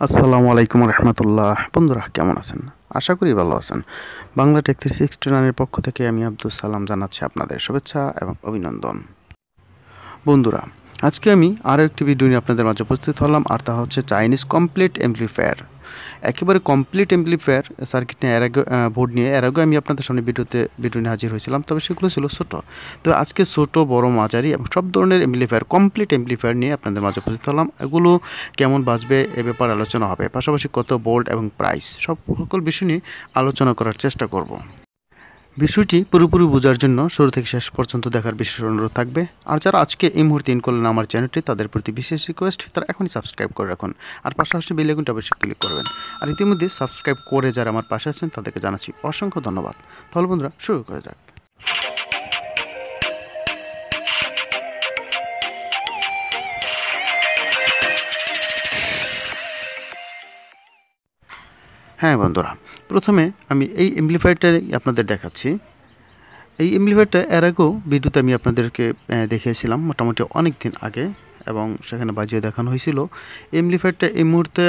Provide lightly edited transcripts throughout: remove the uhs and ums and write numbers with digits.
আসসালামু আলাইকুম রহমতুল্লাহ। বন্ধুরা কেমন আছেন? আশা করি ভালো আছেন। বাংলা টেক 369 এর পক্ষ থেকে আমি আব্দুল সালাম জানাচ্ছি আপনাদের শুভেচ্ছা এবং অভিনন্দন। বন্ধুরা, আজকে আমি আরও একটি ভিডিও নিয়ে আপনাদের মাঝে উপস্থিত হলাম, আর তা হচ্ছে চাইনিজ কমপ্লিট এমপ্লিফায়ার। একেবারে কমপ্লিট এমপ্লিফায়ার সার্কিট নিয়ে এর আগে বোর্ড নিয়ে এর আগে আমি আপনাদের সামনে ভিডিও নিয়ে হাজির হয়েছিলাম, তবে সেগুলো ছিল ছোট। তো আজকে ছোট, বড়, মাঝারি এবং সব ধরনের এমপ্লিফায়ার, কমপ্লিট এমপ্লিফায়ার নিয়ে আপনাদের মাঝে উপস্থিত হলাম। এগুলো কেমন বাজবে এ ব্যাপারে আলোচনা হবে, পাশাপাশি কত ভোল্ট এবং প্রাইস, সকল বিষয় নিয়ে আলোচনা করার চেষ্টা করব। বিষয়টি পুরোপুরি বোঝার জন্য শুরু থেকে শেষ পর্যন্ত দেখার বিশেষ অনুরোধ থাকবে। আর যারা আজকে এই মুহূর্তে ইন করলেন আমার চ্যানেলটি, তাদের প্রতি বিশেষ রিকোয়েস্ট, তারা এখনই সাবস্ক্রাইব করে রাখুন। আর পাশাপাশি বেল আইকনটা অবশ্যই ক্লিক করবেন। আর ইতিমধ্যে সাবস্ক্রাইব করে যারা আমার পাশে আছেন তাদেরকে জানাচ্ছি অসংখ্য ধন্যবাদ। তাহলে বন্ধুরা শুরু করা যাক। হ্যাঁ বন্ধুরা, প্রথমে আমি এই এমপ্লিফায়ারটাই আপনাদের দেখাচ্ছি। এই এমপ্লিফায়ারটা এর আগেও ভিডিওতে আমি আপনাদেরকে দেখিয়েছিলাম মোটামুটি অনেক দিন আগে, এবং সেখানে বাজিয়ে দেখানো হয়েছিল। এমপ্লিফায়ারটা এই মুহূর্তে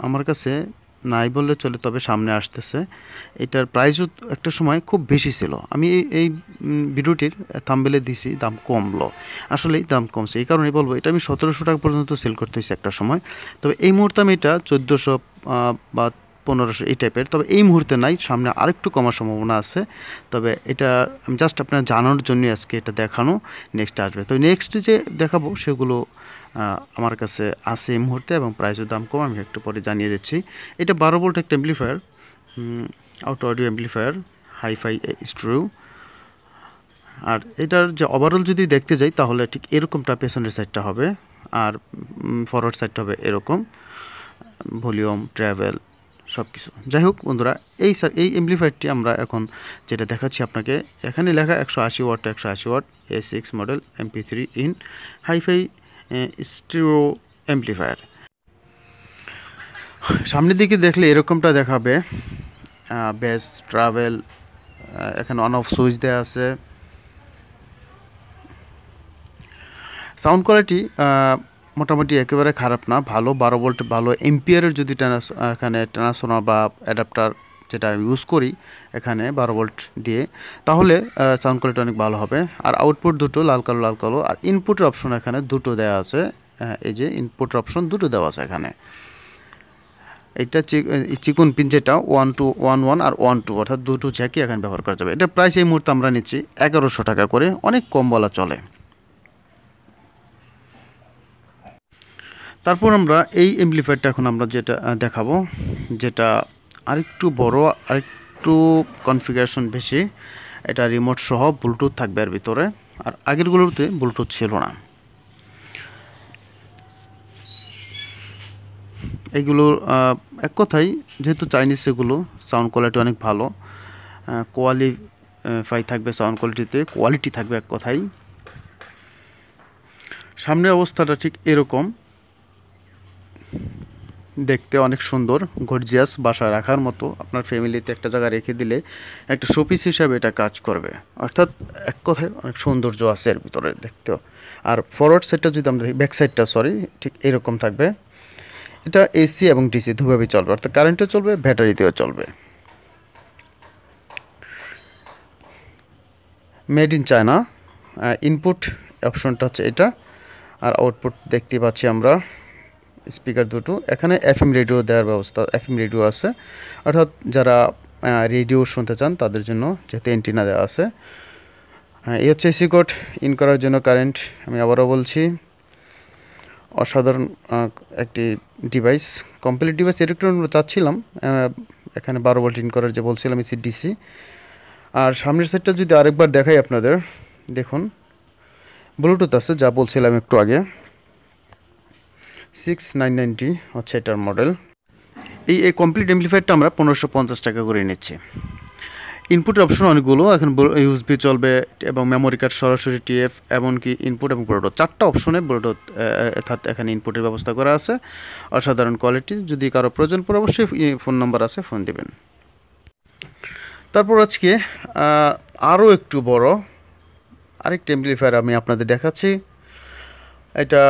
আমার কাছে নাই বললে চলে, তবে সামনে আসতেছে। এটার প্রাইসও একটা সময় খুব বেশি ছিল। আমি এই ভিডিওটির থাম্বনেলে দিছি দাম কমলো, আসলেই দাম কমছে। এই কারণেই বলবো, এটা আমি 1700 টাকা পর্যন্ত সেল করতেছি একটা সময়। তবে এই মুহূর্তে আমি এটা 1400 বা 1500 এই টাইপের, তবে এই মুহূর্তে নাই, সামনে আরেকটু কমার সম্ভাবনা আছে। তবে এটা আমি জাস্ট আপনার জানানোর জন্য আজকে এটা দেখানো। নেক্সট আসবে, তো নেক্সট যে দেখাবো সেগুলো আমার কাছে আছে এই মুহূর্তে, এবং প্রাইসের দাম কম, আমি একটু পরে জানিয়ে দিচ্ছি। এটা 12 ভোল্ট একটা amplifier, auto audio amplifier, hi fi stereo. আর এটার যে ওভারঅল যদি দেখতে যাই, তাহলে ঠিক এরকমটা পেছনের সাইডটা হবে, আর ফরওয়ার্ড সাইডটা হবে এরকম। ভলিউম, ট্রাভেল, সব কিছু। যাই হোক বন্ধুরা, এই এমপ্লিফায়ারটি আমরা এখন যেটা দেখাচ্ছি আপনাকে, এখানে লেখা 180 watt, 180 watt, A6 model, MP3 in, hi-fi stereo amplifier. সামনের দিকে দেখলে এরকমটা দেখাবে, বেস, ট্রাভেল, এখানে অন অফ সুইচ দেওয়া আছে। সাউন্ড কোয়ালিটি মোটামুটি একেবারে খারাপ না, ভালো। 12 ভোল্ট ভালো এম্পিয়ারের যদি এখানে ট্রান্সফর্মার বা অ্যাডাপ্টার যেটা ইউজ করি এখানে 12 ভোল্ট দিয়ে, তাহলে সাউন্ড কোয়ালিটি অনেক ভালো হবে। আর আউটপুট দুটো লাল কালো, আর ইনপুটের অপশন এখানে দুটো দেওয়া আছে। এই যে ইনপুটের অপশন দুটো দেওয়া আছে এখানে। এটা চিকন পিন যেটা 1 আর 1 অর্থাৎ দুটো জ্যাকই এখানে ব্যবহার করা যাবে। এটা প্রাইস এই মুহূর্তে আমরা নিচ্ছি 1100 টাকা করে, অনেক কম বলা চলে। তারপর আমরা এই এমপ্লিফায়ারটা এখন আমরা যেটা দেখাবো, যেটা আরেকটু বড়, আরেকটু কনফিগারেশন বেশি। এটা রিমোট সহ ব্লুটুথ থাকবে এর ভিতরে, আর আগেরগুলোতে ব্লুটুথ ছিল না। এইগুলোর এক কথায়, যেহেতু চাইনিজ, এগুলো সাউন্ড কোয়ালিটি অনেক ভালো, কোয়ালিফাই থাকবে, সাউন্ড কোয়ালিটি থাকবে এক কথায়। সামনের অবস্থাটা ঠিক এরকম, দেখতে অনেক সুন্দর, গর্জিয়াস, বাসায় রাখার মতো। আপনার ফ্যামিলিতে একটা জায়গায় রেখে দিলে একটা শোপিস হিসাবে এটা কাজ করবে, অর্থাৎ এক কথায় অনেক সৌন্দর্য আছে এর ভিতরে দেখতেও। আর ফরওয়ার্ড সাইডটা যদি আমরা দেখি, ব্যাক সাইডটা ঠিক এরকম থাকবে। এটা এসি এবং ডিসি দুভাবেই চলবে, অর্থাৎ কারেন্টও চলবে, ব্যাটারিতেও চলবে। Made in China. ইনপুট অপশনটা হচ্ছে এটা, আর আউটপুট দেখতে পাচ্ছি আমরা স্পিকার দুটো। এখানে এফএম রেডিও দেওয়ার ব্যবস্থা, এফএম রেডিও আছে, অর্থাৎ যারা রেডিও শুনতে চান তাদের জন্য, যেহেতু অ্যান্টিনা দেওয়া আছে। এই হচ্ছে এসি কোড ইন করার জন্য কারেন্ট। আমি আবারও বলছি, অসাধারণ একটি ডিভাইস, কমপ্লিট ডিভাইস। এরকম আমরা চাচ্ছিলাম এখানে 12 ভোল্ট ইন করার, যে বলছিলাম এসি ডিসি। আর সামনের সাইডটা যদি আরেকবার দেখাই আপনাদের, দেখুন ব্লুটুথ আছে, যা বলছিলাম একটু আগে। 6990 হচ্ছে এটার মডেল। এই কমপ্লিট এমপ্লিফায়ারটা আমরা 1550 টাকা করে নিচ্ছি। ইনপুটের অপশন অনেকগুলো, এখন ইউএসবি চলবে, এবং মেমোরি কার্ড, সরাসরি টিএফ, এমনকি ইনপুট এবং ব্লুটুথ, 4টা অপশনে ব্লুটুথ অর্থাৎ এখানে ইনপুটের ব্যবস্থা করা আছে। অসাধারণ কোয়ালিটি। যদি কারো প্রয়োজন পড়ে অবশ্যই ফোন নাম্বার আছে, ফোন দিবেন। তারপর আজকে আরও একটু বড় আরেকটা এমপ্লিফায়ার আমি আপনাদের দেখাচ্ছি। এটা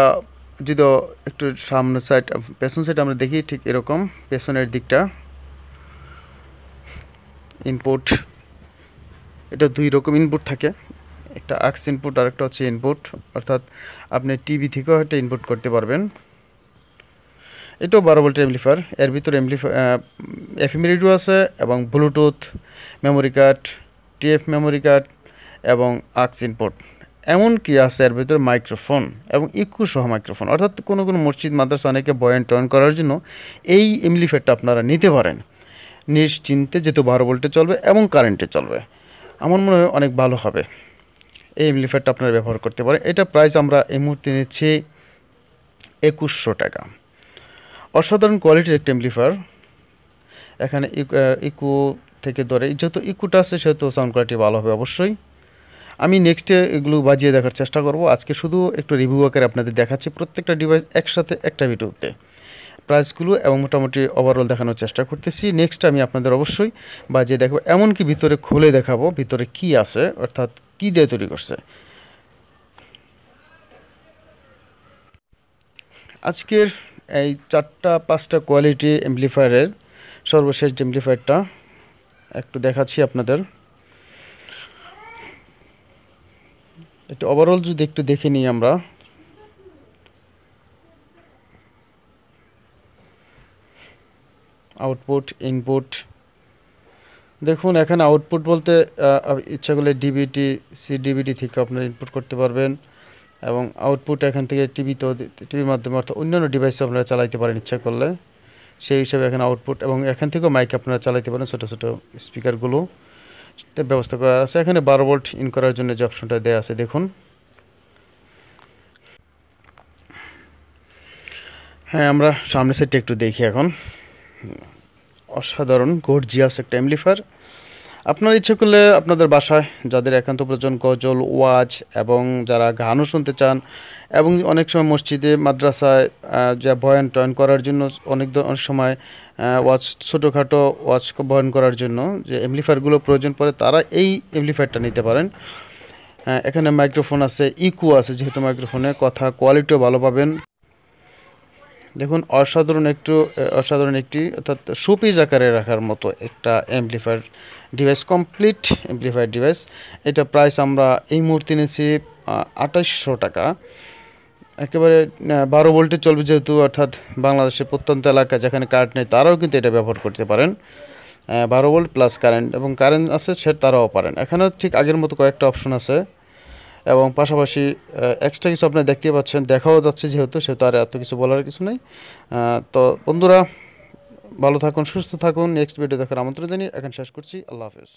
যদি একটু সামনের সাইড পেছন সাইড আমরা দেখি, ঠিক এরকম পেছনের দিকটা ইনপুট, এটা দুই রকম ইনপুট থাকে, একটা আক্স ইনপুট আর একটা হচ্ছে ইনপুট, অর্থাৎ আপনি টিভি থেকেও একটা ইনপুট করতে পারবেন। এটাও 12 ভোল্টের অ্যাম্পলিফায়ার। এর ভিতরে এফএম রেডিও আছে এবং Bluetooth memory card, TF memory card এবং আক্স ইনপুট, এমনকি আছে এর ভিতরে মাইক্রোফোন এবং ইকো সহ মাইক্রোফোন। অর্থাৎ কোনো কোনো মসজিদ মাদ্রাসা অনেকে বয়ান টয়ন করার জন্য এই অ্যাম্পলিফায়ারটা আপনারা নিতে পারেন নিশ্চিন্তে, যেহেতু 12 ভোল্টে চলবে এবং কারেন্টে চলবে। আমার মনে হয় অনেক ভালো হবে, এই অ্যাম্পলিফায়ারটা আপনারা ব্যবহার করতে পারেন। এটা প্রাইস আমরা এই মুহূর্তে নিচ্ছি 2100 টাকা। অসাধারণ কোয়ালিটির একটা অ্যাম্পলিফায়ার। এখানে ইকো থেকে ধরে, যেহেতু ইকোটা আছে সেহেতু সাউন্ড কোয়ালিটি ভালো হবে অবশ্যই। আমি নেক্সটে এগুলো বাজিয়ে দেখার চেষ্টা করব। আজকে শুধু একটু রিভিউ আকারে আপনাদের দেখাচ্ছি প্রত্যেকটা ডিভাইস একসাথে একটা ভিডিওতে, প্রাইসগুলো এবং মোটামুটি ওভারঅল দেখানোর চেষ্টা করতেছি। নেক্সট আমি আপনাদের অবশ্যই বাজিয়ে দেখাবো, এমনকি ভিতরে খুলে দেখাবো ভিতরে কি আছে, অর্থাৎ কি দিয়ে তৈরি করছে। আজকের এই 4-5টা কোয়ালিটি অ্যাম্পলিফায়ারের সর্বশেষ অ্যাম্পলিফায়ারটা একটু দেখাচ্ছি আপনাদের। একটু ওভারঅল যদি একটু দেখে নিই আমরা, আউটপুট ইনপুট দেখুন। এখানে আউটপুট বলতে ইচ্ছা করলে ডিভিডি ডিভিডি থেকে আপনারা ইনপুট করতে পারবেন এবং আউটপুট এখান থেকে টিভির মাধ্যমে অর্থাৎ অন্যান্য ডিভাইসে আপনারা চালাইতে পারেন ইচ্ছা করলে, সেই হিসাবে এখানে আউটপুট এবং এখান থেকেও মাইক আপনারা চালাইতে পারেন, ছোটো ছোটো স্পিকারগুলো ব্যবস্থা করা আছে। এখানে 12 ভোল্ট ইন করার জন্য যে অপশনটা দেওয়া আছে দেখুন। হ্যাঁ, আমরা সামনের সাইডটা একটু দেখি এখন। অসাধারণ গর্জিয়াস একটা অ্যাম্পলিফায়ার। আপনার ইচ্ছে করলে আপনাদের বাসায় যাদের একান্ত প্রয়োজন গজল, ওয়াজ এবং যারা গানও শুনতে চান, এবং অনেক সময় মসজিদে মাদ্রাসায় যা বয়ান টয়ন করার জন্য অনেক সময় ওয়াজ, ছোটোখাটো ওয়াজ বয়ান করার জন্য যে অ্যাম্পলিফায়ারগুলো প্রয়োজন পড়ে, তারা এই অ্যাম্পলিফায়ারটা নিতে পারেন। এখানে মাইক্রোফোন আছে, ইকো আছে, যেহেতু মাইক্রোফোনে কথা কোয়ালিটিও ভালো পাবেন। দেখুন অসাধারণ একটি অর্থাৎ শোপিস আকারে রাখার মতো একটা amplifier device, complete amplifier device. এটা প্রাইস আমরা এই মুহূর্তে নিয়েছি 2800 টাকা। একেবারে 12 ভোল্টে চলবে যেহেতু, অর্থাৎ বাংলাদেশের প্রত্যন্ত এলাকা যেখানে কারেন্ট নেই তারাও কিন্তু এটা ব্যবহার করতে পারেন। 12 ভোল্ট প্লাস কারেন্ট, এবং কারেন্ট আছে সে তারাও পারেন। এখানেও ঠিক আগের মতো কয়েকটা অপশন আছে এবং পাশাপাশি এক্সট্রা কিছু আপনারা দেখতে পাচ্ছেন, দেখাও যাচ্ছে যেহেতু, সেহেতু আর এত কিছু বলার কিছু নেই। তো বন্ধুরা ভালো থাকুন, সুস্থ থাকুন। নেক্সট ভিডিও দেখার আমন্ত্রণ জানিয়ে এখন শেষ করছি। আল্লাহ হাফেজ।